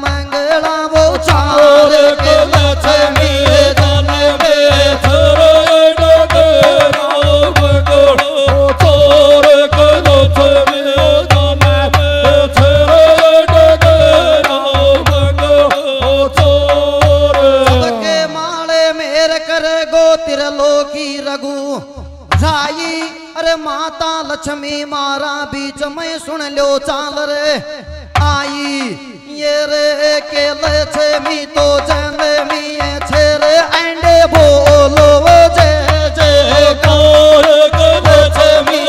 मंगला वो चार के लक्ष्मी त्रिलोकी रघु राई अरे माता लक्ष्मी मारा बीच में सुन लो चाल रे आई ये रे के लक्ष्मी तो जनमी छे रे एंडे बोलो जय जयकार लक्ष्मी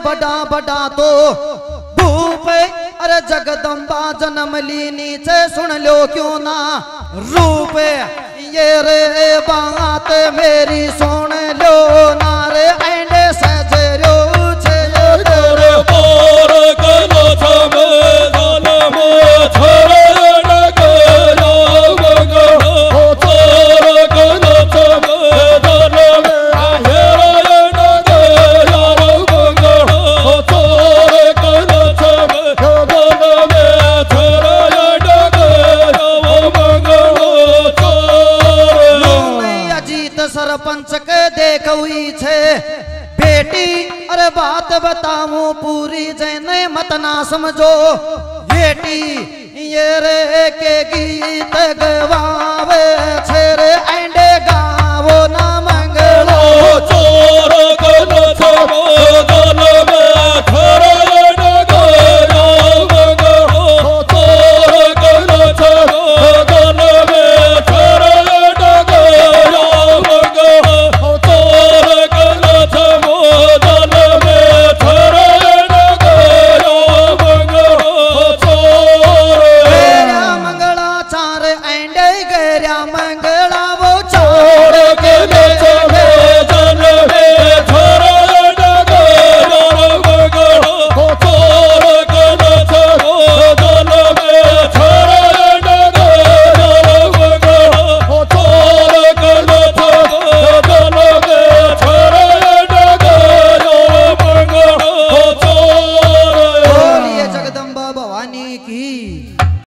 बड़ा बड़ा तो भूप अरे जगदम्बा जन्म ली नीचे सुन लो क्यों ना रूप ये रे बात मेरी सुन लो ना रे एंडे सजरो छे तोरे पोर कलो छमे दान में छरे नगरा वगो ओ तोरे कलो छमे दान में हेरे नगरा वगो ओ तोरे कलो छमे दान में छरे नगरा वगो ओ तोरे अजीत सरपंच के देख हुई छे बेटी अरे बात बताऊं पूरी जैने मत ना समझो बेटी ये रे के गीत गवावे छे रे एंडे गावो ना मंग